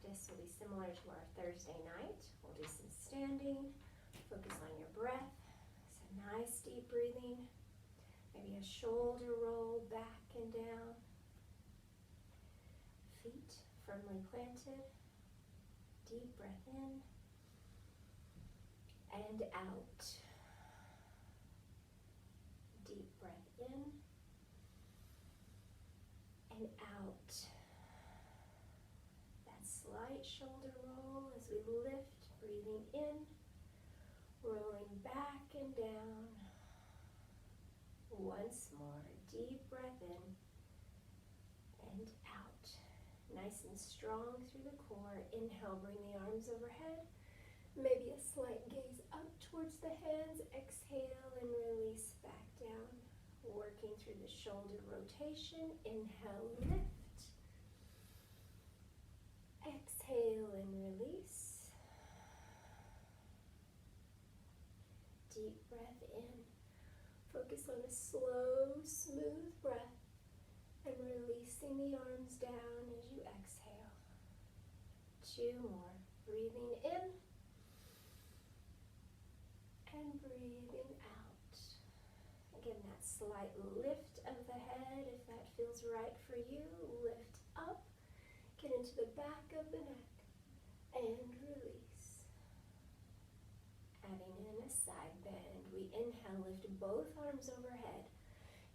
practice will be similar to our Thursday night. We'll do some standing, focus on your breath, so nice deep breathing, maybe a shoulder roll back and down, feet firmly planted, deep breath in and out, deep breath in and out. That slight shoulder roll as we lift, breathing in, rolling back and down. Once more, deep breath in and out. Nice and strong through the core. Inhale, bring the arms overhead. Maybe a slight gaze up towards the hands. Exhale and release back down. Working through the shoulder rotation. Inhale, lift. Exhale and release. Deep breath in. Focus on a slow, smooth breath and releasing the arms down as you exhale. 2 more. Breathing in and breathing out. Again, that slight lift of the head, if that feels right for you. Lift up, get into the back of the neck, and release. Adding in a side bend. We inhale, lift both arms overhead.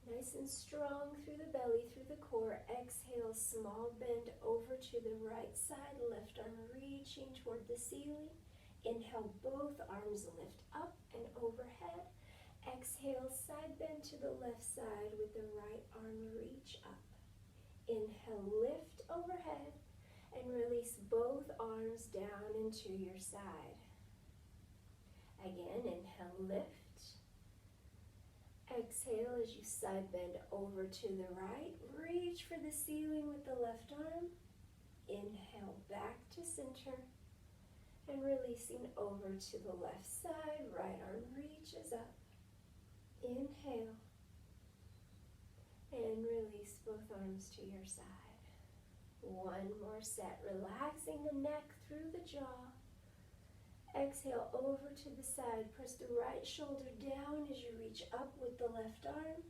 Nice and strong through the belly, through the core. Exhale, small bend over to the right side. Left arm reaching toward the ceiling. Inhale, both arms lift up and overhead. Exhale, side bend to the left side with the right arm reach up. Inhale, lift overhead and release both arms down into your side. Again, inhale, lift. Exhale as you side bend over to the right. Reach for the ceiling with the left arm. Inhale, back to center. And releasing over to the left side. Right arm reaches up. Inhale. And release both arms to your side. 1 more set. Relaxing the neck through the jaw. Exhale over to the side. Press the right shoulder down as you reach up with the left arm.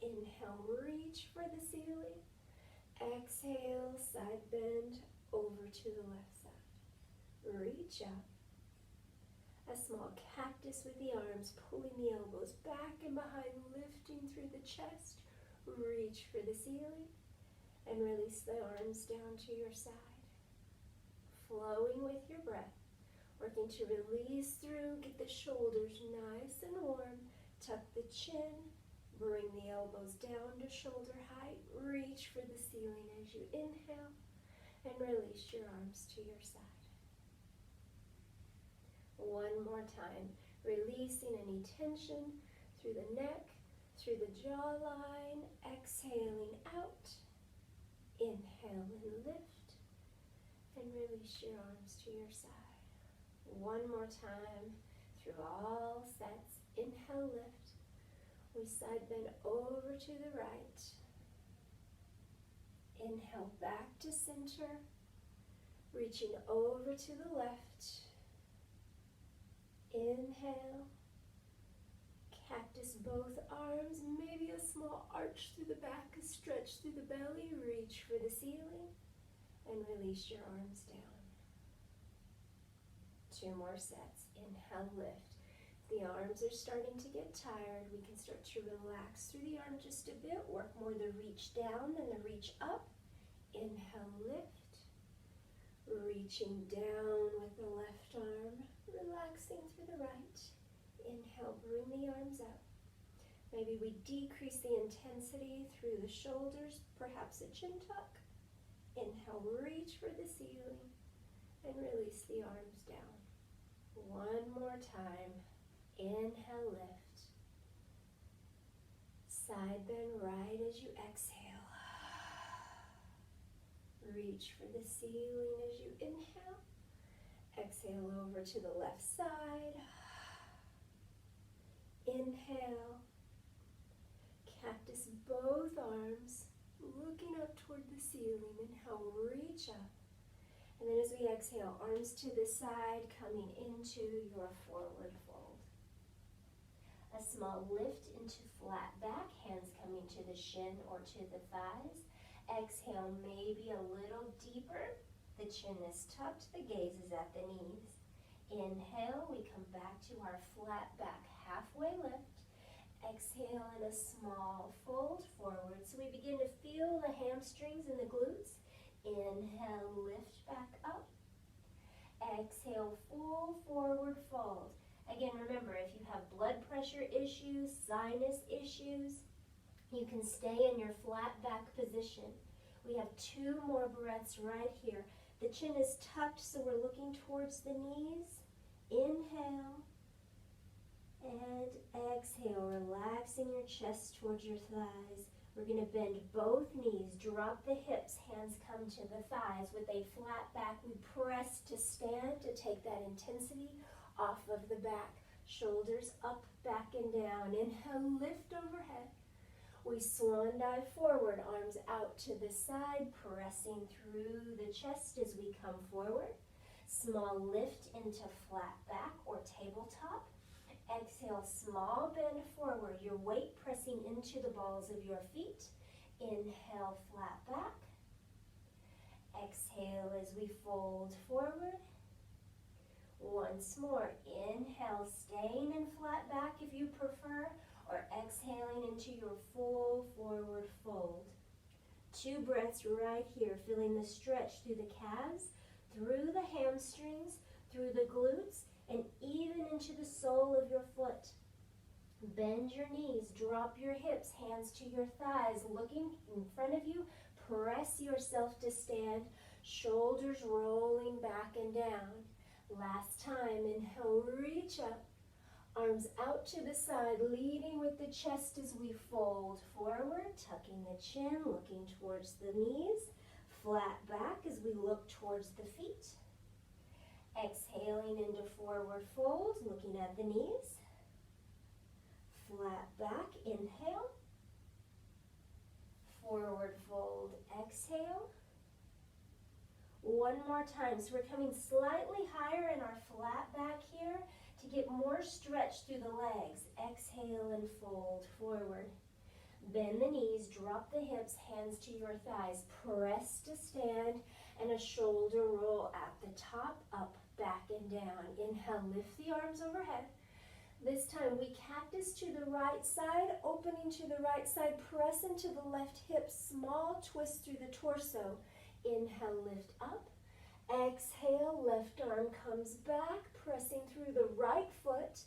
Inhale, reach for the ceiling. Exhale, side bend over to the left side. Reach up. A small cactus with the arms, pulling the elbows back and behind, lifting through the chest. Reach for the ceiling and release the arms down to your side. Flowing with your breath. Working to release through, get the shoulders nice and warm. Tuck the chin, bring the elbows down to shoulder height. Reach for the ceiling as you inhale and release your arms to your side. 1 more time, releasing any tension through the neck, through the jawline. Exhaling out. Inhale and lift and release your arms to your side. 1 more time through all sets. Inhale, lift. We side bend over to the right. Inhale, back to center. Reaching over to the left. Inhale. Cactus both arms. Maybe a small arch through the back, a stretch through the belly. Reach for the ceiling and release your arms down. 2 more sets. Inhale, lift. If the arms are starting to get tired, we can start to relax through the arm just a bit. Work more the reach down than the reach up. Inhale, lift. Reaching down with the left arm. Relaxing through the right. Inhale, bring the arms up. Maybe we decrease the intensity through the shoulders, perhaps a chin tuck. Inhale, reach for the ceiling and release the arms down. 1 more time. Inhale, lift. Side bend right as you exhale. Reach for the ceiling as you inhale. Exhale over to the left side. Inhale. Cactus both arms, looking up toward the ceiling. Inhale, reach up. And then as we exhale, arms to the side, coming into your forward fold. A small lift into flat back, hands coming to the shin or to the thighs. Exhale, maybe a little deeper. The chin is tucked, the gaze is at the knees. Inhale, we come back to our flat back halfway lift. Exhale in a small fold forward. So we begin to feel the hamstrings and the glutes. Inhale, lift back up. Exhale, full forward fold. Again, remember, if you have blood pressure issues, sinus issues, you can stay in your flat back position. We have 2 more breaths right here. The chin is tucked, so we're looking towards the knees. Inhale and exhale, relaxing your chest towards your thighs. We're going to bend both knees, drop the hips, hands come to the thighs. With a flat back, we press to stand to take that intensity off of the back. Shoulders up, back, and down. Inhale, lift overhead. We swan dive forward, arms out to the side, pressing through the chest as we come forward. Small lift into flat back or tabletop. Exhale, small bend forward, your weight pressing into the balls of your feet. Inhale, flat back. Exhale as we fold forward. Once more, inhale, staying in flat back if you prefer, or exhaling into your full forward fold. 2 breaths right here, feeling the stretch through the calves, through the hamstrings, through the glutes, and even into the sole of your foot. Bend your knees, drop your hips, hands to your thighs, looking in front of you, press yourself to stand, shoulders rolling back and down. Last time, inhale, reach up, arms out to the side, leading with the chest as we fold forward, tucking the chin, looking towards the knees, flat back as we look towards the feet. Exhaling into forward fold, looking at the knees. Flat back, inhale. Forward fold, exhale. One more time. So we're coming slightly higher in our flat back here to get more stretch through the legs. Exhale and fold forward. Bend the knees, drop the hips, hands to your thighs. Press to stand and a shoulder roll at the top, up, back, and down. Inhale, lift the arms overhead. This time we cactus to the right side, opening to the right side, press into the left hip, small twist through the torso. Inhale, lift up. Exhale, left arm comes back, pressing through the right foot.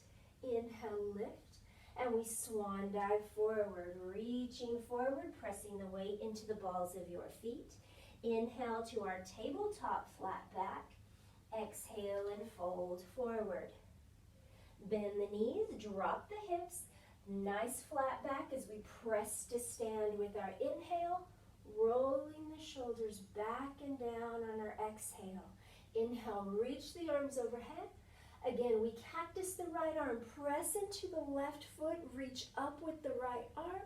Inhale, lift. And we swan dive forward, reaching forward, pressing the weight into the balls of your feet. Inhale to our tabletop flat back. Exhale and fold forward. Bend the knees, drop the hips. Nice flat back as we press to stand with our inhale, rolling the shoulders back and down on our exhale. Inhale, reach the arms overhead. Again, we cactus the right arm, press into the left foot, reach up with the right arm.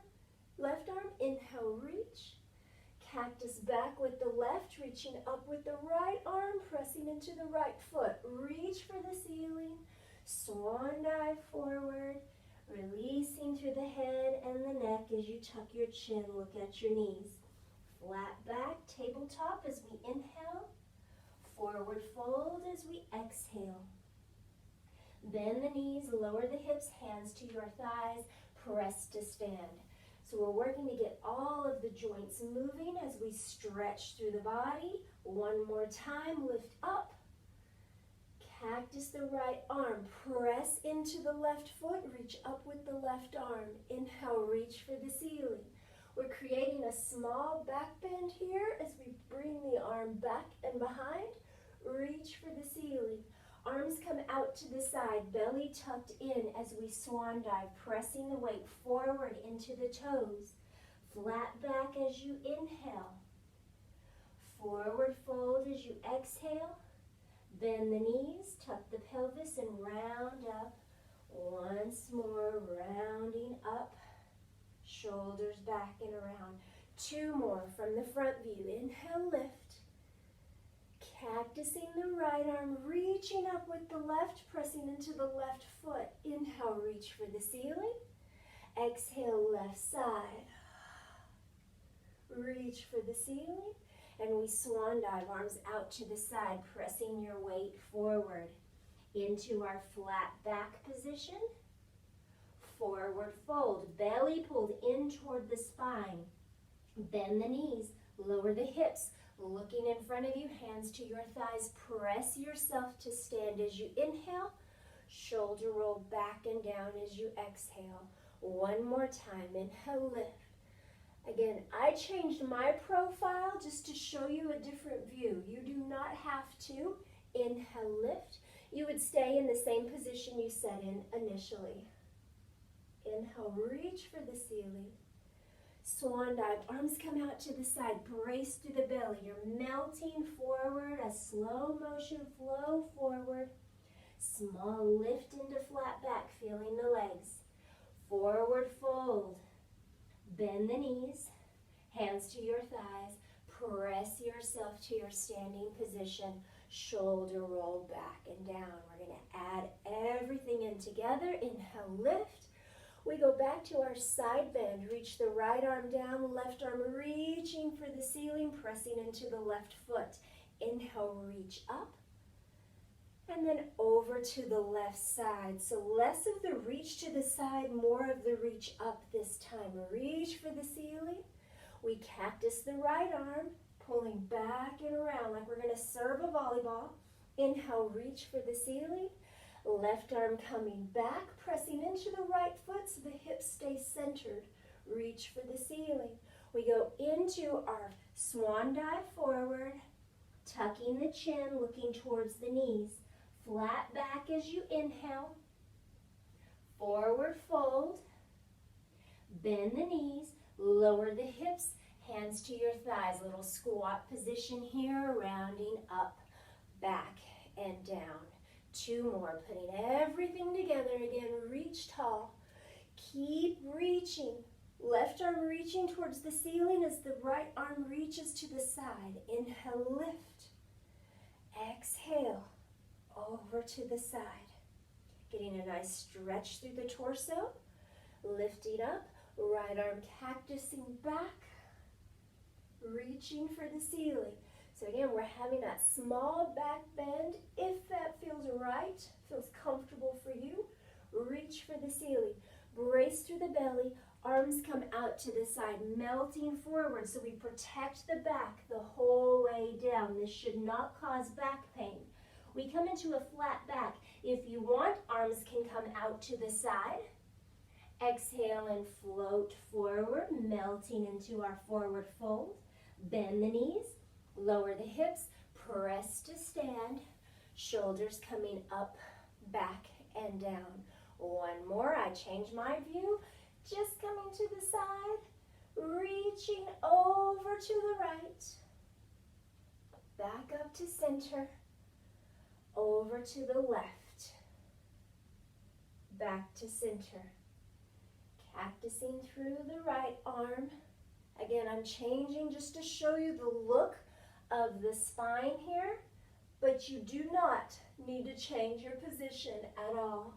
Left arm, inhale, reach. Cactus back with the left, reaching up with the right arm, pressing into the right foot. Reach for the ceiling. Swan dive forward, releasing through the head and the neck as you tuck your chin, look at your knees. Flat back, tabletop as we inhale. Forward fold as we exhale. Bend the knees, lower the hips, hands to your thighs, press to stand. So we're working to get all of the joints moving as we stretch through the body. One more time, lift up. Cactus the right arm, press into the left foot, reach up with the left arm. Inhale, reach for the ceiling. We're creating a small back bend here as we bring the arm back and behind. Reach for the ceiling. Arms come out to the side, belly tucked in as we swan dive, pressing the weight forward into the toes. Flat back as you inhale. Forward fold as you exhale. Bend the knees, tuck the pelvis, and round up. Once more, rounding up. Shoulders back and around. 2 more from the front view. Inhale, lift. Cactusing the right arm, reaching up with the left, pressing into the left foot. Inhale, reach for the ceiling. Exhale, left side. Reach for the ceiling. And we swan dive, arms out to the side, pressing your weight forward into our flat back position. Forward fold, belly pulled in toward the spine. Bend the knees, lower the hips, looking in front of you, hands to your thighs. Press yourself to stand as you inhale. Shoulder roll back and down as you exhale. One more time, inhale, lift. Again, I changed my profile just to show you a different view. You do not have to. Inhale, lift. You would stay in the same position you sat in initially. Inhale, reach for the ceiling. Swan dive, arms come out to the side, brace through the belly. You're melting forward, a slow motion flow forward. Small lift into flat back, feeling the legs. Forward fold. Bend the knees, hands to your thighs. Press yourself to your standing position. Shoulder roll back and down. We're going to add everything in together. Inhale, lift. We go back to our side bend. Reach the right arm down, left arm reaching for the ceiling, pressing into the left foot. Inhale, reach up. And then over to the left side. So less of the reach to the side, more of the reach up this time. Reach for the ceiling. We cactus the right arm, pulling back and around like we're going to serve a volleyball. Inhale, reach for the ceiling. Left arm coming back, pressing into the right foot so the hips stay centered. Reach for the ceiling. We go into our swan dive forward, tucking the chin, looking towards the knees. Flat back as you inhale. Forward fold. Bend the knees, lower the hips, hands to your thighs. Little squat position here, rounding up, back, and down. Two more, putting everything together again. Reach tall. Keep reaching. Left arm reaching towards the ceiling as the right arm reaches to the side. Inhale, lift. Exhale, over to the side. Getting a nice stretch through the torso. Lifting up, right arm cactusing back. Reaching for the ceiling. So again, we're having that small back bend. If that feels right, feels comfortable for you, reach for the ceiling. Brace through the belly, arms come out to the side, melting forward so we protect the back the whole way down. This should not cause back pain. We come into a flat back. If you want, arms can come out to the side. Exhale and float forward, melting into our forward fold. Bend the knees. Lower the hips, press to stand, shoulders coming up, back, and down. One more, I change my view, just coming to the side, reaching over to the right, back up to center, over to the left, back to center, cactusing through the right arm. Again, I'm changing just to show you the look of the spine here, but you do not need to change your position at all.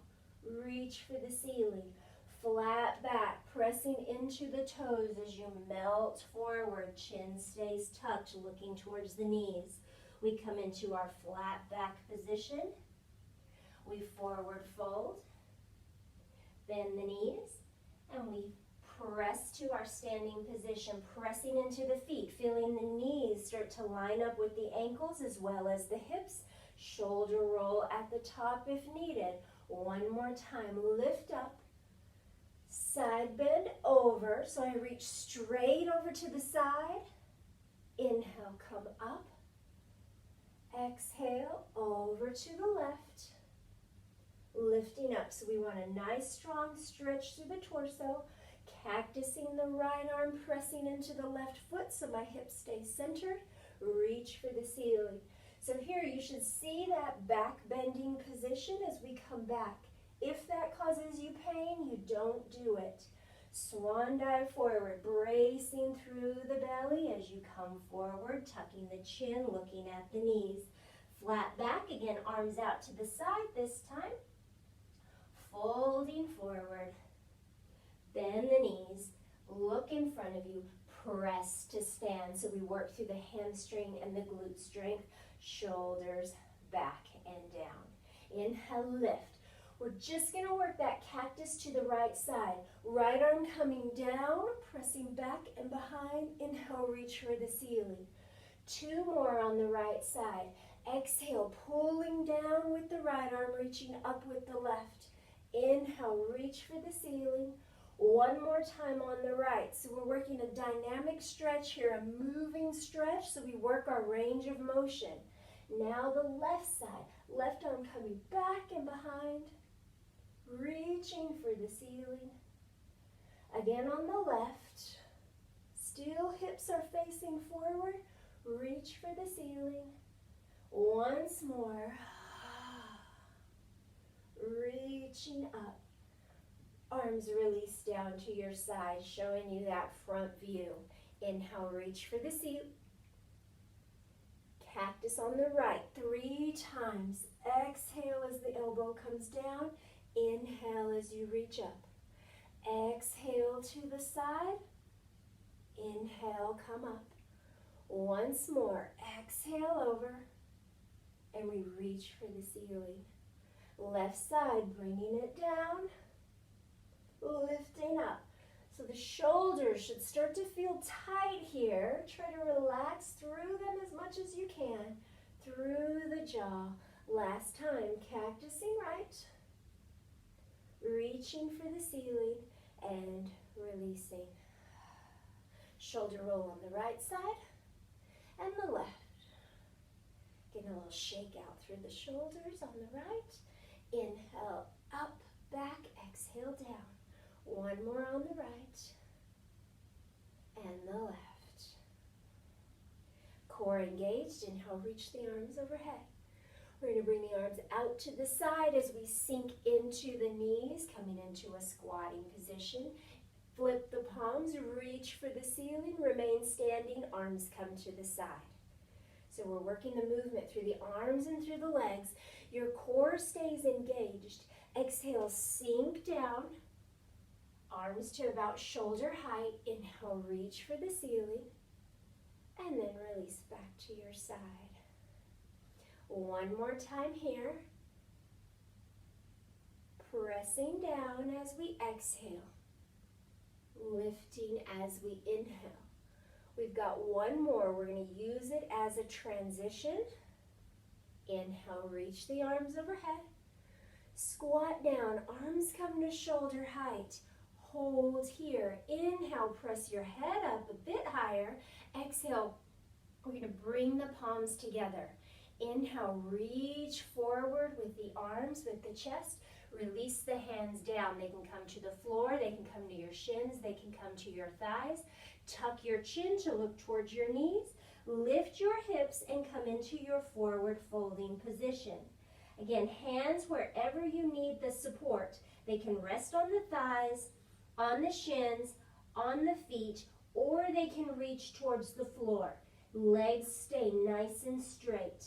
Reach for the ceiling. Flat back, pressing into the toes as you melt forward. Chin stays tucked, looking towards the knees. We come into our flat back position. We forward fold, bend the knees, and we press to our standing position, pressing into the feet, feeling the knees start to line up with the ankles as well as the hips. Shoulder roll at the top if needed. One more time, lift up, side bend over, so I reach straight over to the side. Inhale, come up. Exhale, over to the left. Lifting up, so we want a nice strong stretch through the torso. Cactusing the right arm, pressing into the left foot so my hips stay centered. Reach for the ceiling. So here you should see that back bending position as we come back. If that causes you pain, you don't do it. Swan dive forward, bracing through the belly as you come forward, tucking the chin, looking at the knees. Flat back, again, arms out to the side this time. Folding forward. Bend the knees, look in front of you, press to stand. So we work through the hamstring and the glute strength, shoulders back and down. Inhale, lift. We're just going to work that cactus to the right side. Right arm coming down, pressing back and behind. Inhale, reach for the ceiling. 2 more on the right side. Exhale, pulling down with the right arm, reaching up with the left. Inhale, reach for the ceiling. 1 more time on the right. So we're working a dynamic stretch here, a moving stretch, so we work our range of motion. Now the left side, left arm coming back and behind, reaching for the ceiling. Again on the left, still hips are facing forward, reach for the ceiling. Once more, reaching up. Arms release down to your side, showing you that front view. Inhale, reach for the ceiling. Cactus on the right, 3 times. Exhale as the elbow comes down. Inhale as you reach up. Exhale to the side. Inhale, come up. Once more, exhale over. And we reach for the ceiling. Left side, bringing it down. Lifting up. So the shoulders should start to feel tight here. Try to relax through them as much as you can. Through the jaw. Last time, cactusing right. Reaching for the ceiling and releasing. Shoulder roll on the right side and the left. Getting a little shake out through the shoulders on the right. Inhale, up, back, exhale, down. 1 more on the right and the left. Core engaged. Inhale, reach the arms overhead. We're going to bring the arms out to the side as we sink into the knees, coming into a squatting position. Flip the palms, reach for the ceiling, remain standing, arms come to the side. So we're working the movement through the arms and through the legs. Your core stays engaged. Exhale, sink down. Arms to about shoulder height. Inhale, reach for the ceiling. And then release back to your side. 1 more time here. Pressing down as we exhale. Lifting as we inhale. We've got 1 more. We're going to use it as a transition. Inhale, reach the arms overhead. Squat down, arms come to shoulder height. Hold here. Inhale, press your head up a bit higher. Exhale, we're going to bring the palms together. Inhale, reach forward with the arms, with the chest. Release the hands down. They can come to the floor. They can come to your shins. They can come to your thighs. Tuck your chin to look towards your knees. Lift your hips and come into your forward folding position. Again, hands wherever you need the support. They can rest on the thighs, on the shins, on the feet, or they can reach towards the floor. Legs stay nice and straight.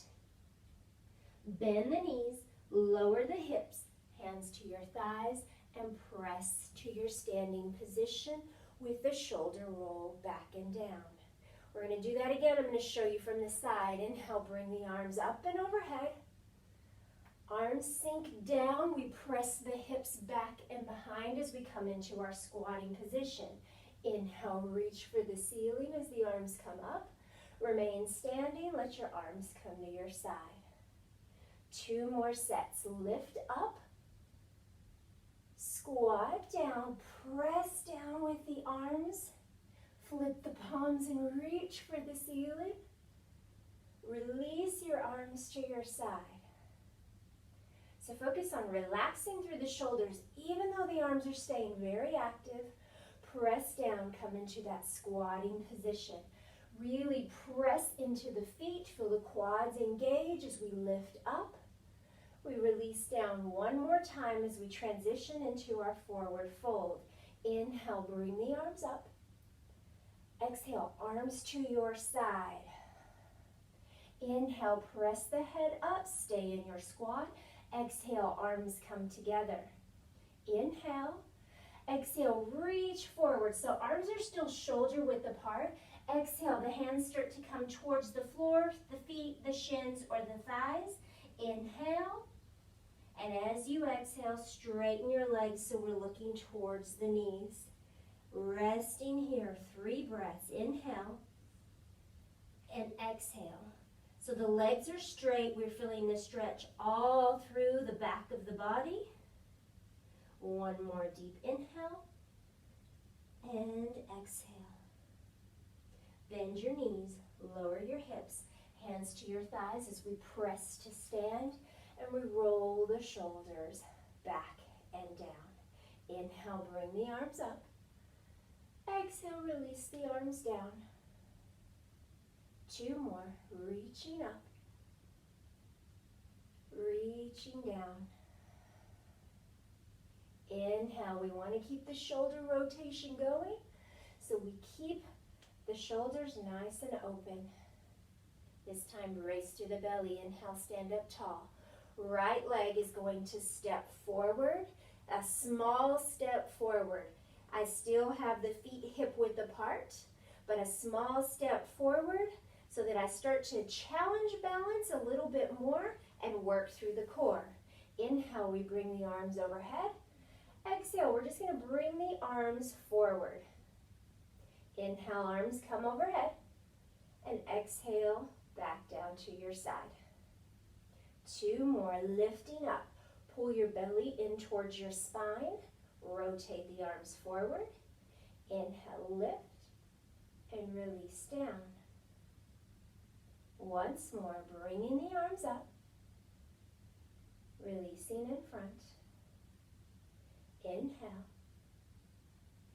Bend the knees, lower the hips, hands to your thighs, and press to your standing position with the shoulder roll back and down. We're going to do that again. I'm going to show you from the side. Inhale, bring the arms up and overhead. Arms sink down. We press the hips back and behind as we come into our squatting position. Inhale, reach for the ceiling as the arms come up. Remain standing. Let your arms come to your side. 2 more sets. Lift up. Squat down. Press down with the arms. Flip the palms and reach for the ceiling. Release your arms to your side. So focus on relaxing through the shoulders, even though the arms are staying very active. Press down, come into that squatting position. Really press into the feet, feel the quads engage as we lift up. We release down 1 more time as we transition into our forward fold. Inhale, bring the arms up. Exhale, arms to your side. Inhale, press the head up, stay in your squat. Exhale, arms come together. Inhale. Exhale, reach forward. So arms are still shoulder width apart. Exhale, the hands start to come towards the floor, the feet, the shins, or the thighs. Inhale. And as you exhale, straighten your legs so we're looking towards the knees. Resting here, 3 breaths. Inhale and exhale. So the legs are straight. We're feeling the stretch all through the back of the body. One more deep inhale and exhale. Bend your knees, lower your hips, hands to your thighs as we press to stand, and we roll the shoulders back and down. Inhale, bring the arms up. Exhale, release the arms down. 2 more, reaching up, reaching down. Inhale, we want to keep the shoulder rotation going, so we keep the shoulders nice and open. This time, brace through the belly. Inhale, stand up tall. Right leg is going to step forward, a small step forward. I still have the feet hip width apart, but a small step forward so that I start to challenge balance a little bit more and work through the core. Inhale, we bring the arms overhead. Exhale, we're just going to bring the arms forward. Inhale, arms come overhead. And exhale, back down to your side. 2 more, lifting up. Pull your belly in towards your spine. Rotate the arms forward. Inhale, lift. And release down. Once more, bringing the arms up. Releasing in front. Inhale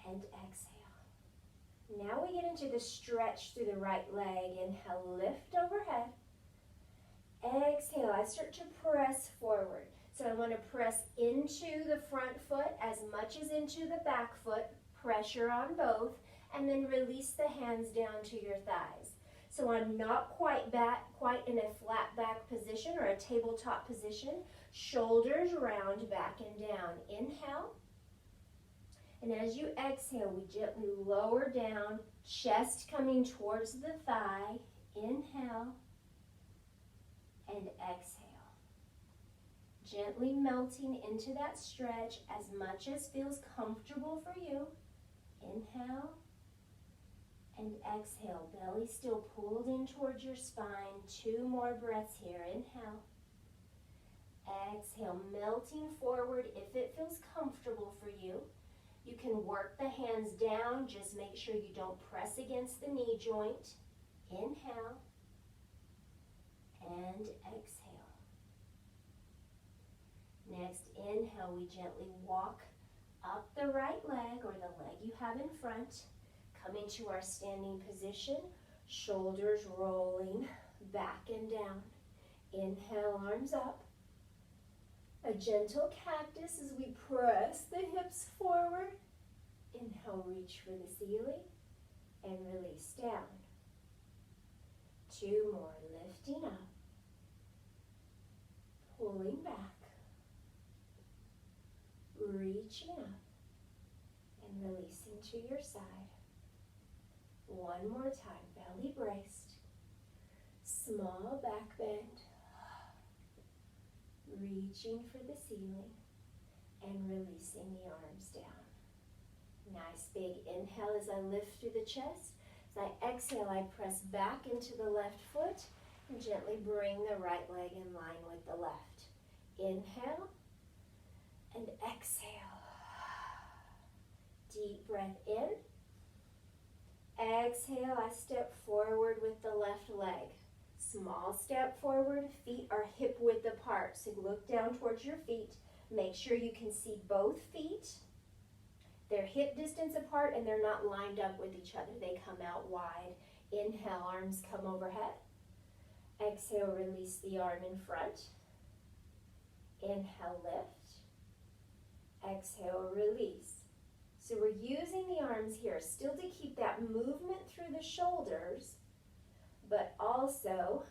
and exhale. Now we get into the stretch through the right leg. Inhale, lift overhead. Exhale, I start to press forward. So I want to press into the front foot as much as into the back foot. Pressure on both. And then release the hands down to your thighs. So I'm not quite in a flat back position or a tabletop position. Shoulders round, back and down. Inhale. And as you exhale, we gently lower down, chest coming towards the thigh. Inhale and exhale. Gently melting into that stretch as much as feels comfortable for you. Inhale and exhale. Belly still pulled in towards your spine. 2 more breaths here. Inhale. Exhale, melting forward if it feels comfortable for you. You can work the hands down. Just make sure you don't press against the knee joint. Inhale and exhale. Next, inhale, we gently walk up the right leg or the leg you have in front. Coming to our standing position, shoulders rolling back and down. Inhale, arms up. A gentle cactus as we press the hips forward. Inhale, reach for the ceiling and release down. 2 more, lifting up, pulling back, reaching up, and releasing to your side. 1 more time, belly braced, small back bend, reaching for the ceiling and releasing the arms down. Nice big inhale as I lift through the chest. As I exhale, I press back into the left foot and gently bring the right leg in line with the left. Inhale and exhale. Deep breath in. Exhale, I step forward with the left leg. Small step forward, feet are hip width apart. So look down towards your feet. Make sure you can see both feet. They're hip distance apart and they're not lined up with each other. They come out wide. Inhale, arms come overhead. Exhale, release the arm in front. Inhale, lift. Exhale, release. So we're using the arms here still to keep that movement through the shoulders, but also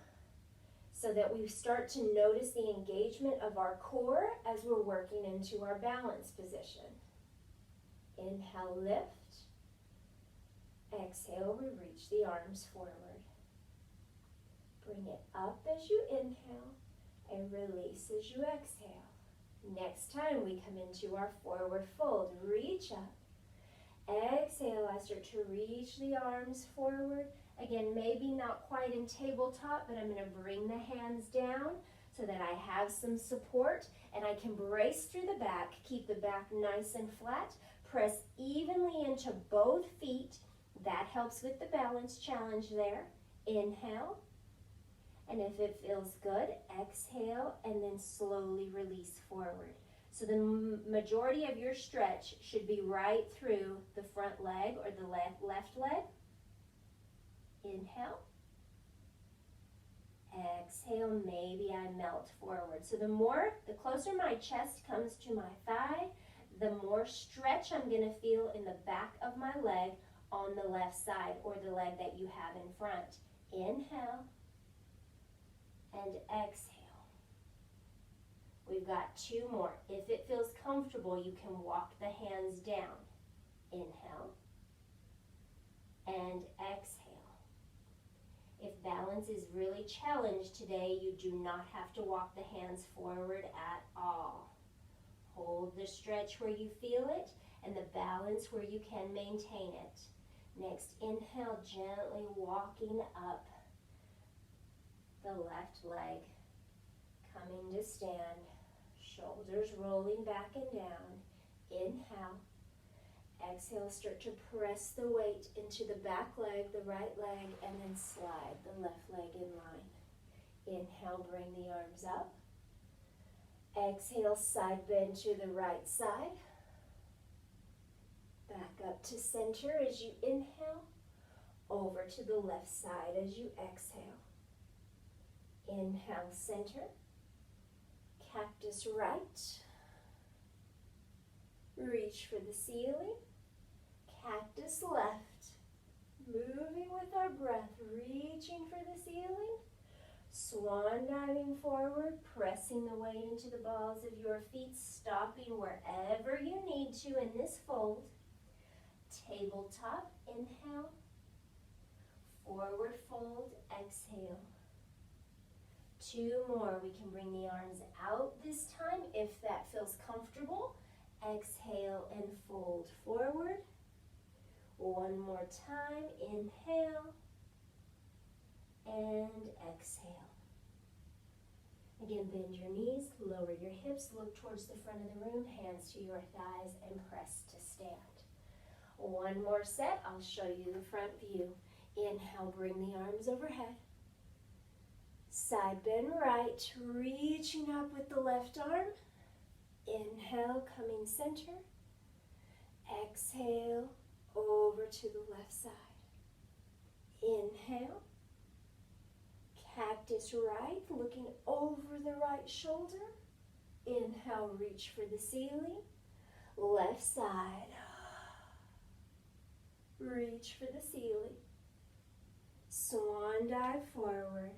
so that we start to notice the engagement of our core as we're working into our balance position. Inhale, lift. Exhale, we reach the arms forward. Bring it up as you inhale and release as you exhale. Next time we come into our forward fold, reach up. Exhale, I start to reach the arms forward. Again, maybe not quite in tabletop, but I'm going to bring the hands down so that I have some support and I can brace through the back. Keep the back nice and flat. Press evenly into both feet. That helps with the balance challenge there. Inhale. And if it feels good, exhale and then slowly release forward. So the majority of your stretch should be right through the front leg or the left leg. Inhale. Exhale, maybe I melt forward. So the closer my chest comes to my thigh, the more stretch I'm going to feel in the back of my leg on the left side or the leg that you have in front. Inhale and exhale. We've got two more. If it feels comfortable, you can walk the hands down. Inhale and exhale. If balance is really challenged today, you do not have to walk the hands forward at all. Hold the stretch where you feel it and the balance where you can maintain it. Next, inhale, gently walking up the left leg, coming to stand, shoulders rolling back and down. Inhale. Exhale, start to press the weight into the back leg, the right leg, and then slide the left leg in line. Inhale, bring the arms up. Exhale, side bend to the right side. Back up to center as you inhale. Over to the left side as you exhale. Inhale, center. Cactus right. Reach for the ceiling. Cactus left. Moving with our breath, reaching for the ceiling. Swan diving forward, pressing the weight into the balls of your feet, stopping wherever you need to in this fold. Tabletop, inhale. Forward fold, exhale. Two more. We can bring the arms out this time if that feels comfortable. Exhale and fold forward. One more time. Inhale and exhale. Again, bend your knees, lower your hips, look towards the front of the room, hands to your thighs, and press to stand. One more set. I'll show you the front view. Inhale, bring the arms overhead. Side bend right, reaching up with the left arm. Inhale, coming center. Exhale, over to the left side. Inhale. Cactus right, looking over the right shoulder. Inhale, reach for the ceiling. Left side. Reach for the ceiling. Swan dive forward.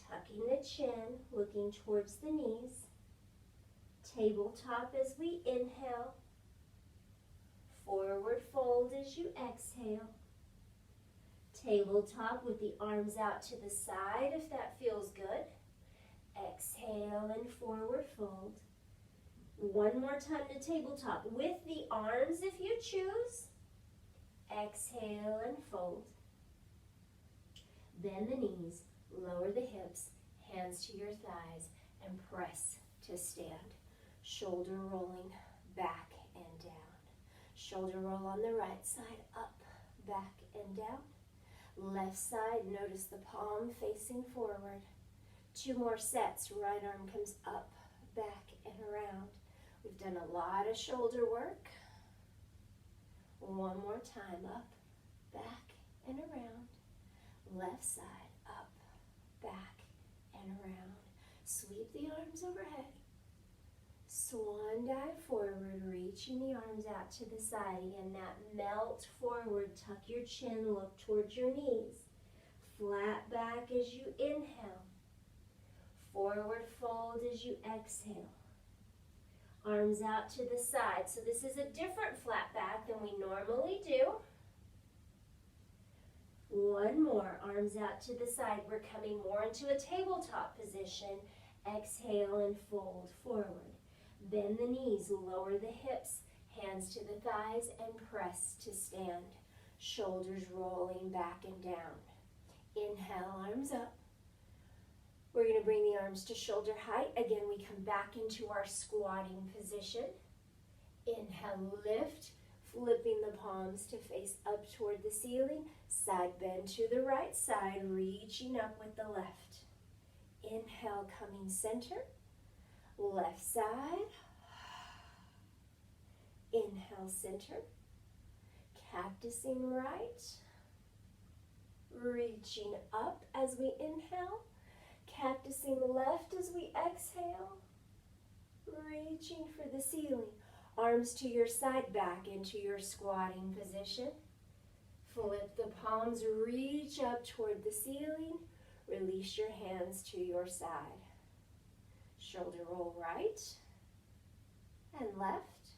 Tucking the chin, looking towards the knees. Tabletop as we inhale. Forward fold as you exhale. Tabletop with the arms out to the side if that feels good. Exhale and forward fold. One more time to tabletop with the arms if you choose. Exhale and fold. Bend the knees, lower the hips, hands to your thighs, and press to stand. Shoulder rolling back and down. Shoulder roll on the right side, up, back, and down. Left side, notice the palm facing forward. Two more sets. Right arm comes up, back, and around. We've done a lot of shoulder work. One more time, up, back, and around. Left side, up, back, and around. Sweep the arms overhead. Swan dive forward, reaching the arms out to the side. Again, that melt forward. Tuck your chin, look towards your knees. Flat back as you inhale. Forward fold as you exhale. Arms out to the side. So this is a different flat back than we normally do. One more. Arms out to the side. We're coming more into a tabletop position. Exhale and fold forward. Bend the knees, lower the hips, hands to the thighs, and press to stand. Shoulders rolling back and down. Inhale, arms up. We're going to bring the arms to shoulder height. Again, we come back into our squatting position. Inhale, lift, flipping the palms to face up toward the ceiling. Side bend to the right side, reaching up with the left. Inhale, coming center. Left side. Inhale, center. Cactusing right. Reaching up as we inhale. Cactusing left as we exhale. Reaching for the ceiling. Arms to your side, back into your squatting position. Flip the palms, reach up toward the ceiling. Release your hands to your side. Shoulder roll right and left,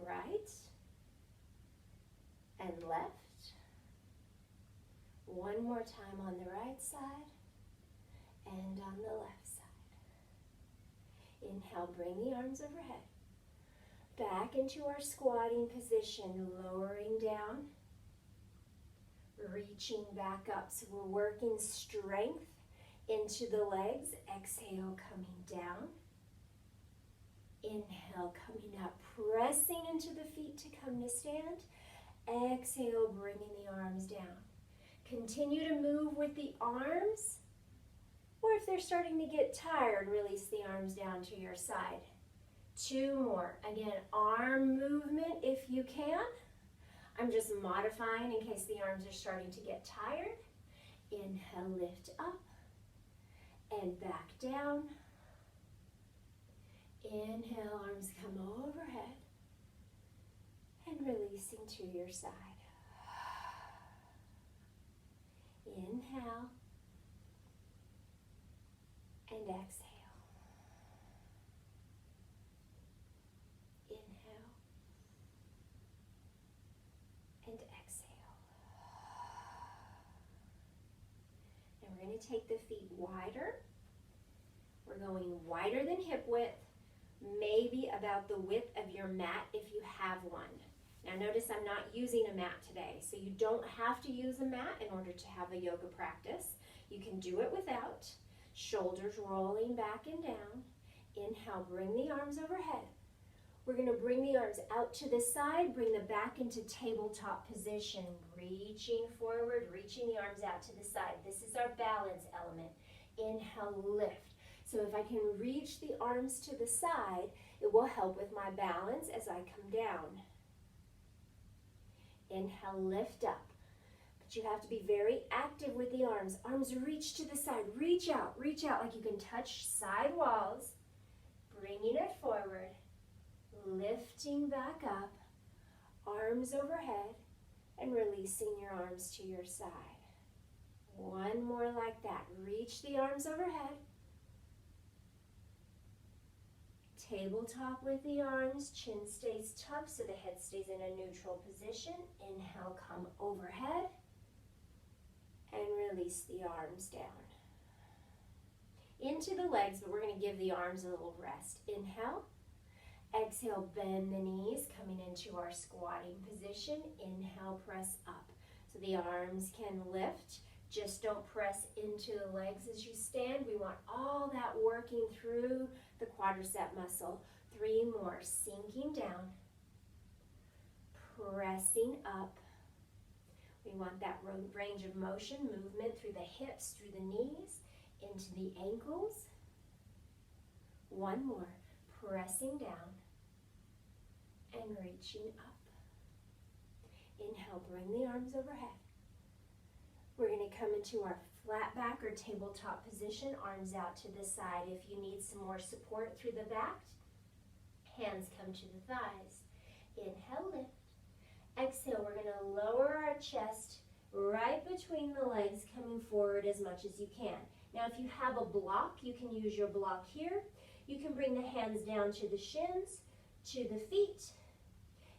right and left. One more time on the right side and on the left side. Inhale, bring the arms overhead. Back into our squatting position, lowering down, reaching back up. So we're working strength into the legs. Exhale, coming down. Inhale, coming up, pressing into the feet to come to stand. Exhale, bringing the arms down. Continue to move with the arms, or if they're starting to get tired, release the arms down to your side. Two more. Again, arm movement if you can. I'm just modifying in case the arms are starting to get tired. Inhale, lift up and back down. Inhale, arms come overhead and releasing to your side. Inhale and exhale. Inhale and exhale. And we're going to take the feet wider. We're going wider than hip width, maybe about the width of your mat if you have one. Now notice I'm not using a mat today, so you don't have to use a mat in order to have a yoga practice. You can do it without. Shoulders rolling back and down. Inhale, bring the arms overhead. We're going to bring the arms out to the side, bring the back into tabletop position, reaching forward, reaching the arms out to the side. This is our balance element. Inhale, lift. So if I can reach the arms to the side, it will help with my balance as I come down. Inhale, lift up. But you have to be very active with the arms. Arms reach to the side. Reach out like you can touch side walls. Bringing it forward. Lifting back up. Arms overhead. And releasing your arms to your side. One more like that. Reach the arms overhead. Tabletop with the arms, chin stays tucked so the head stays in a neutral position. Inhale, come overhead and release the arms down. Into the legs, but we're going to give the arms a little rest. Inhale, exhale, bend the knees, coming into our squatting position. Inhale, press up. So the arms can lift. Just don't press into the legs as you stand. We want all that working through the quadricep muscle. 3 more. Sinking down. Pressing up. We want that range of motion, movement through the hips, through the knees, into the ankles. 1 more. Pressing down and reaching up. Inhale, bring the arms overhead. We're going to come into our flat back or tabletop position, arms out to the side. If you need some more support through the back, hands come to the thighs. Inhale, lift. Exhale, we're going to lower our chest right between the legs, coming forward as much as you can. Now, if you have a block, you can use your block here. You can bring the hands down to the shins, to the feet.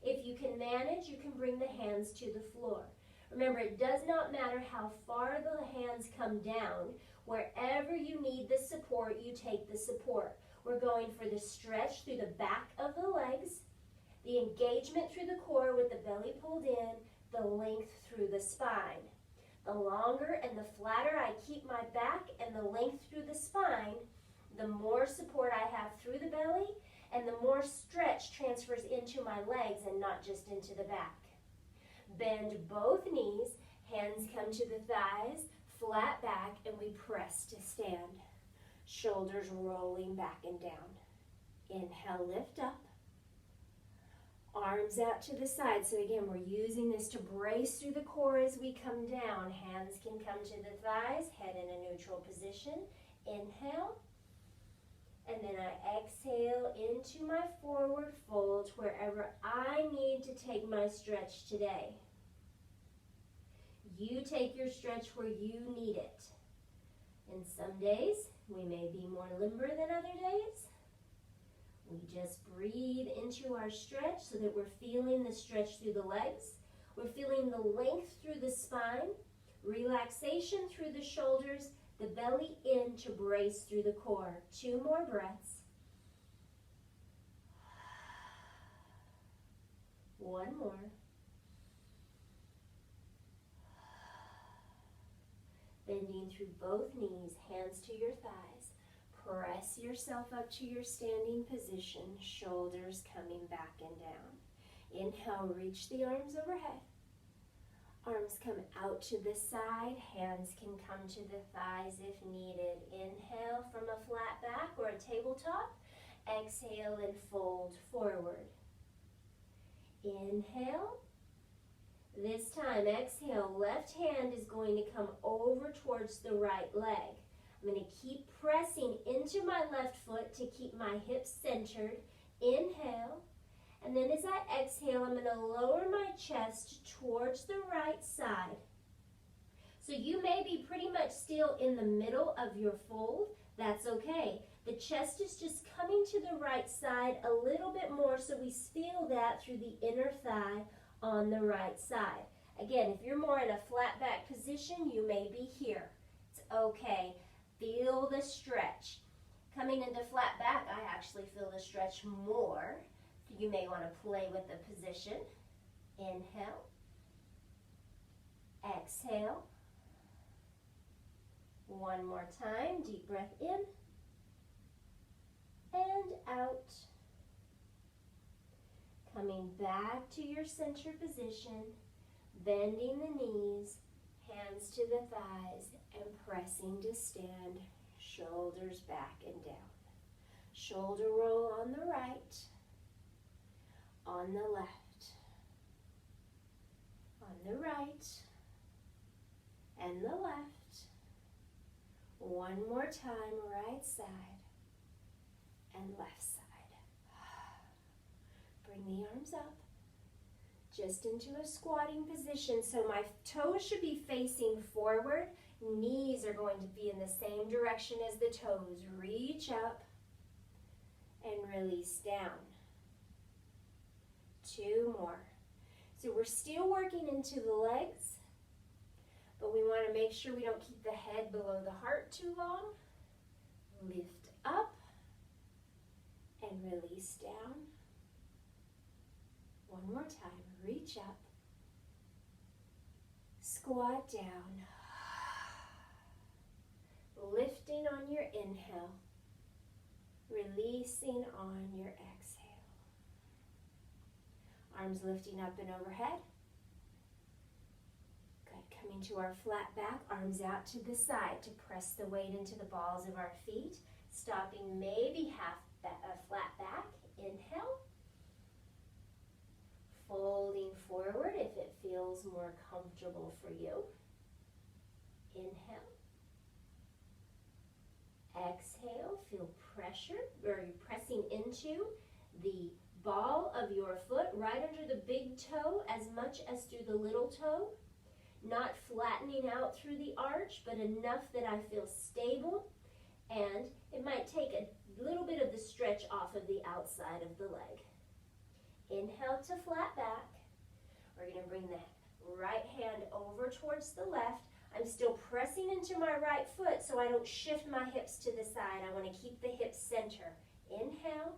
If you can manage, you can bring the hands to the floor. Remember, it does not matter how far the hands come down. Wherever you need the support, you take the support. We're going for the stretch through the back of the legs, the engagement through the core with the belly pulled in, the length through the spine. The longer and the flatter I keep my back and the length through the spine, the more support I have through the belly and the more stretch transfers into my legs and not just into the back. Bend both knees, hands come to the thighs, flat back, and we press to stand. Shoulders rolling back and down. Inhale, lift up. Arms out to the side. So again, we're using this to brace through the core as we come down. Hands can come to the thighs, head in a neutral position. Inhale. And then I exhale into my forward fold wherever I need to take my stretch today. You take your stretch where you need it. And some days, we may be more limber than other days. We just breathe into our stretch so that we're feeling the stretch through the legs. We're feeling the length through the spine, relaxation through the shoulders, the belly in to brace through the core. 2 more breaths. 1 more. Bending through both knees, hands to your thighs. Press yourself up to your standing position, shoulders coming back and down. Inhale, reach the arms overhead. Arms come out to the side, hands can come to the thighs if needed. Inhale from a flat back or a tabletop. Exhale and fold forward. Inhale. This time, exhale, left hand is going to come over towards the right leg. I'm going to keep pressing into my left foot to keep my hips centered. Inhale. And then as I exhale, I'm going to lower my chest towards the right side. So you may be pretty much still in the middle of your fold. That's okay. The chest is just coming to the right side a little bit more so we feel that through the inner thigh on the right side. Again, if you're more in a flat back position, you may be here. It's okay. Feel the stretch. Coming into flat back, I actually feel the stretch more. You may want to play with the position. Inhale. Exhale. 1 more time. Deep breath in and out. Coming back to your center position, bending the knees, hands to the thighs, and pressing to stand, shoulders back and down. Shoulder roll on the right, on the left, on the right, and the left. 1 more time, right side and left side. Bring the arms up, just into a squatting position. So my toes should be facing forward. Knees are going to be in the same direction as the toes. Reach up and release down. 2 more. So we're still working into the legs, but we want to make sure we don't keep the head below the heart too long. Lift up and release down. 1 more time. Reach up. Squat down. Lifting on your inhale. Releasing on your exhale. Arms lifting up and overhead. Good. Coming to our flat back. Arms out to the side to press the weight into the balls of our feet. Stopping maybe half a flat back. Inhale. Folding forward if it feels more comfortable for you. Inhale. Exhale, feel pressure, or you're pressing into the ball of your foot right under the big toe as much as through the little toe. Not flattening out through the arch, but enough that I feel stable, and it might take a little bit of the stretch off of the outside of the leg. Inhale to flat back. We're going to bring the right hand over towards the left. I'm still pressing into my right foot so I don't shift my hips to the side. I want to keep the hips center. Inhale,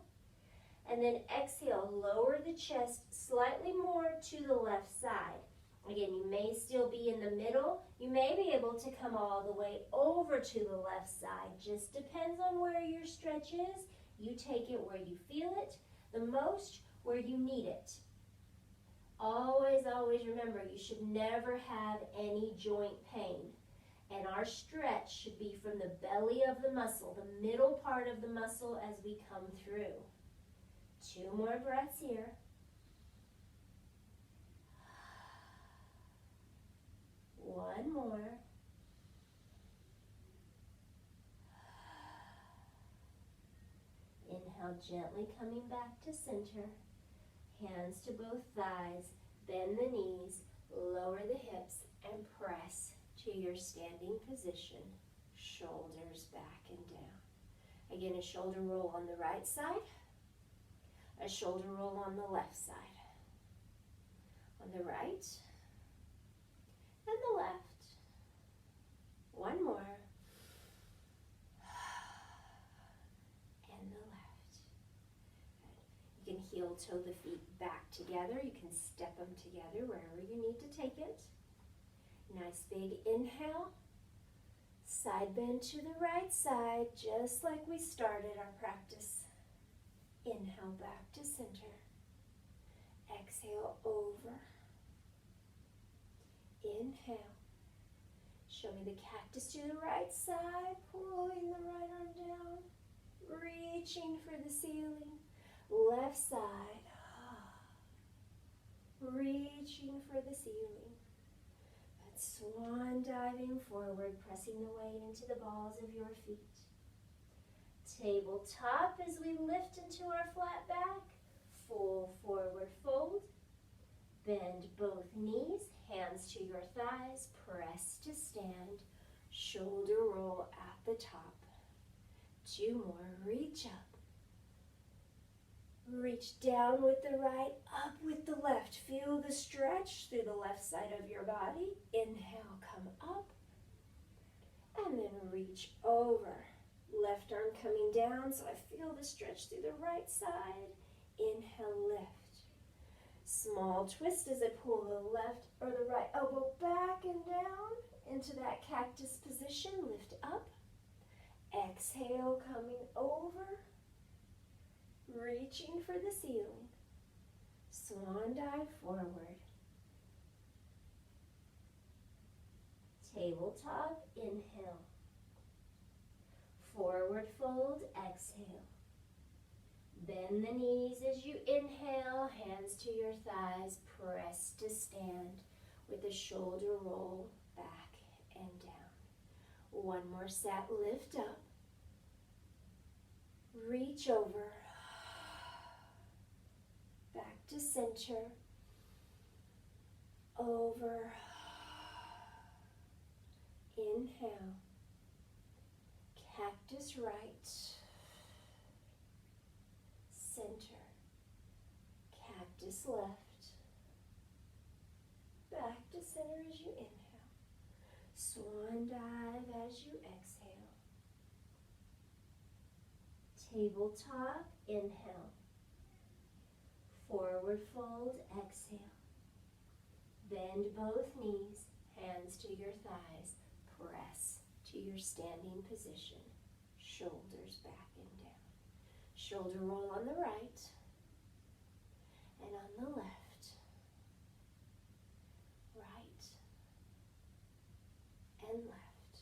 and then exhale, lower the chest slightly more to the left side. Again, you may still be in the middle. You may be able to come all the way over to the left side. Just depends on where your stretch is. You take it where you feel it, the most where you need it. Always, always remember, you should never have any joint pain. And our stretch should be from the belly of the muscle, the middle part of the muscle as we come through. 2 more breaths here. One more. Inhale, gently coming back to center. Hands to both thighs. Bend the knees. Lower the hips and press to your standing position. Shoulders back and down. Again, a shoulder roll on the right side. A shoulder roll on the left side. On the right. And the left. One more. And the left. Good. You can heel toe the feet back together. You can step them together wherever you need to take it. Nice big inhale. Side bend to the right side, just like we started our practice. Inhale back to center. Exhale over. Inhale. Show me the cactus to the right side, pulling the right arm down, reaching for the ceiling. Left side, reaching for the ceiling. But swan diving forward, pressing the weight into the balls of your feet. Tabletop as we lift into our flat back, full forward fold. Bend both knees, hands to your thighs, press to stand, shoulder roll at the top. 2 more, reach up. Reach down with the right, up with the left. Feel the stretch through the left side of your body. Inhale, come up, and then reach over. Left arm coming down, so I feel the stretch through the right side. Inhale, lift. Small twist as I pull the left or the right elbow back and down into that cactus position. Lift up. Exhale, coming over. Reaching for the ceiling. Swan dive forward. Tabletop, inhale. Forward fold, exhale. Bend the knees as you inhale, hands to your thighs, press to stand with the shoulder roll back and down. 1 more set, lift up. Reach over. Back to center. Over. Inhale. Cactus right. Center. Cactus left. Back to center as you inhale. Swan dive as you exhale. Tabletop, inhale. Forward fold, exhale. Bend both knees, hands to your thighs. Press to your standing position. Shoulders back and down. Shoulder roll on the right and on the left. Right and left.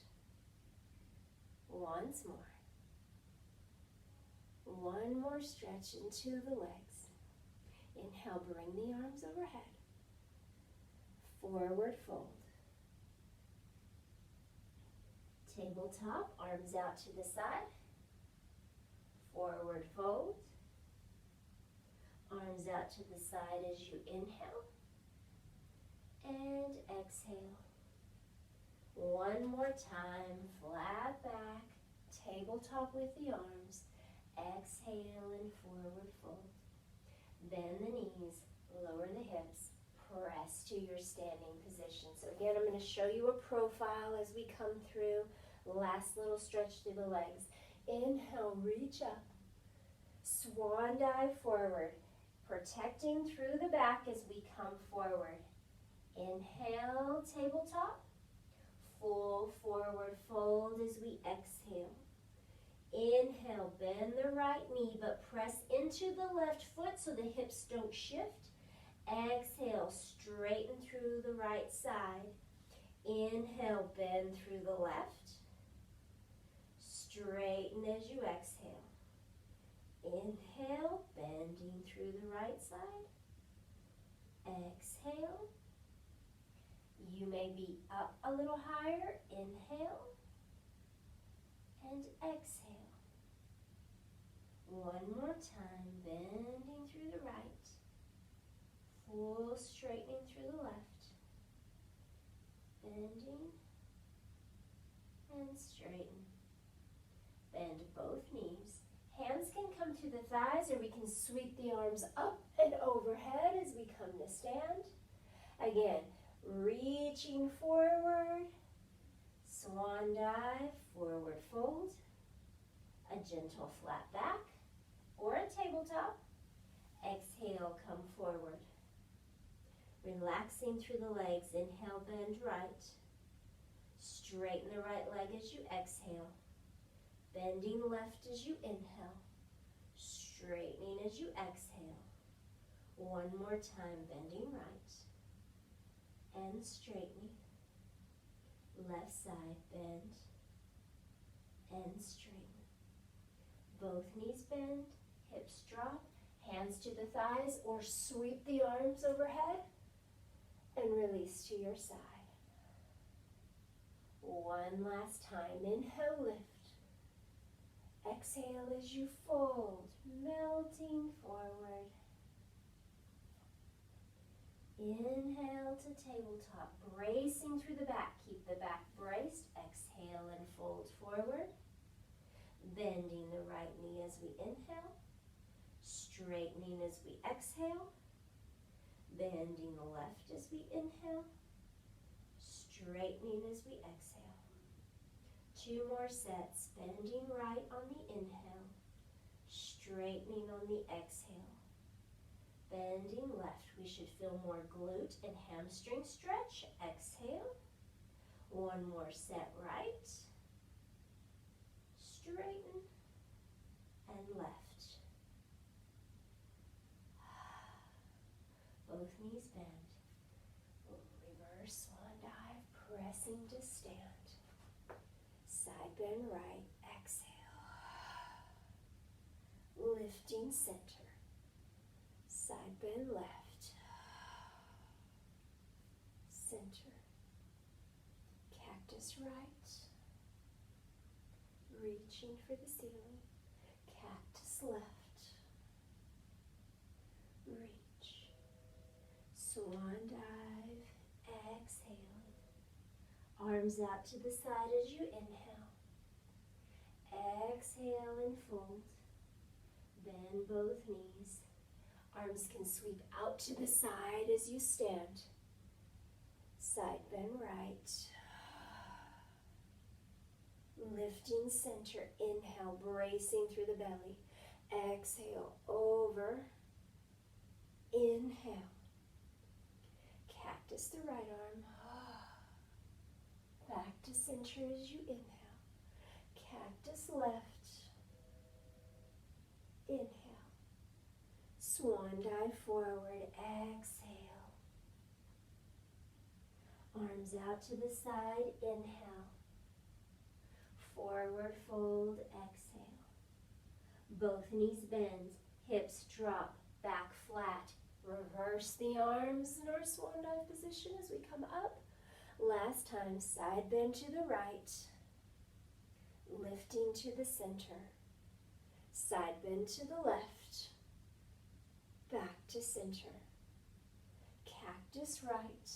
Once more. 1 more stretch into the legs. Inhale, bring the arms overhead. Forward fold. Tabletop, arms out to the side. Forward fold. Arms out to the side as you inhale. And exhale. One more time, flat back, tabletop with the arms. Exhale and forward fold. Bend the knees, lower the hips, press to your standing position. So again, I'm going to show you a profile as we come through. Last little stretch through the legs. Inhale, reach up. Swan dive forward, protecting through the back as we come forward. Inhale, tabletop. Full forward fold as we exhale. Inhale, bend the right knee, but press into the left foot so the hips don't shift. Exhale, straighten through the right side. Inhale, bend through the left. Straighten as you exhale. Inhale, bending through the right side. Exhale. You may be up a little higher. Inhale and exhale. One more time, bending through the right. Full straightening through the left. Bending and straighten. Bend both knees. Hands can come to the thighs, or we can sweep the arms up and overhead as we come to stand. Again, reaching forward, swan dive, forward fold, a gentle flat back, or a tabletop. Exhale, come forward. Relaxing through the legs, inhale, bend right. Straighten the right leg as you exhale. Bending left as you inhale. Straightening as you exhale. One more time, bending right. And straightening. Left side, bend. And straighten. Both knees bend, hips drop, hands to the thighs, or sweep the arms overhead and release to your side. One last time, inhale, lift. Exhale as you fold, melting forward. Inhale to tabletop, bracing through the back. Keep the back braced. Exhale and fold forward. Bending the right knee as we inhale. Straightening as we exhale. Bending the left as we inhale. Straightening as we exhale. 2 more sets. Bending right on the inhale. Straightening on the exhale. Bending left. We should feel more glute and hamstring stretch. Exhale. 1 more set right. Straighten and left. Both knees bend. Reverse swan dive, pressing to stand. Side bend right, exhale. Lifting center. Side bend left. Center. Cactus right. Reaching for the ceiling. Cactus left. Reach. Swan dive. Exhale. Arms out to the side as you inhale. Exhale and fold. Bend both knees. Arms can sweep out to the side as you stand. Side bend right. Lifting center. Inhale, bracing through the belly. Exhale, over. Inhale. Cactus the right arm. Back to center as you inhale. Cactus left. Inhale. Swan dive forward. Exhale. Arms out to the side. Inhale. Forward fold. Exhale. Both knees bend. Hips drop. Back flat. Reverse the arms in our swan dive position as we come up. Last time, side bend to the right. Lifting to the center. Side bend to the left. Back to center. Cactus right.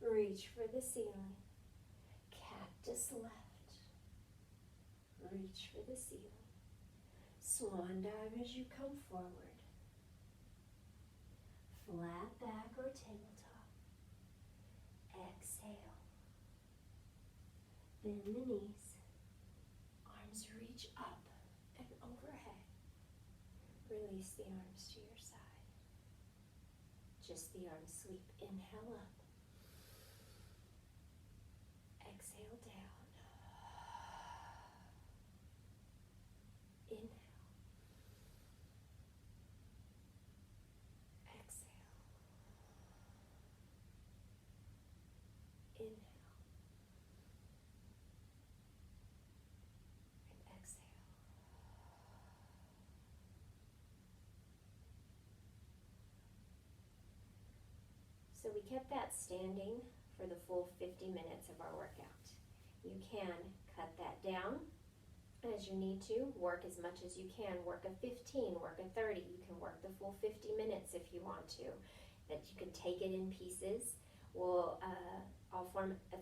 Reach for the ceiling. Cactus left. Reach for the ceiling. Swan dive as you come forward. Flat back or tabletop. Exhale. Bend the knees. Arms reach up and overhead. Release the arms to your side. Just the arms sweep. Inhale up. Exhale down. Inhale. Exhale. Inhale. And exhale. So we kept that standing for the full 50 minutes of our workout. You can cut that down as you need to, work as much as you can, work a 15, work a 30, you can work the full 50 minutes if you want to, that you can take it in pieces. I'll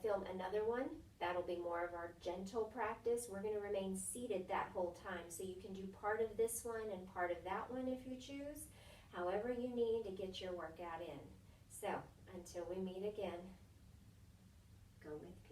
film another one, that'll be more of our gentle practice. We're going to remain seated that whole time, so you can do part of this one and part of that one if you choose, however you need to get your workout in. So, until we meet again, go with God.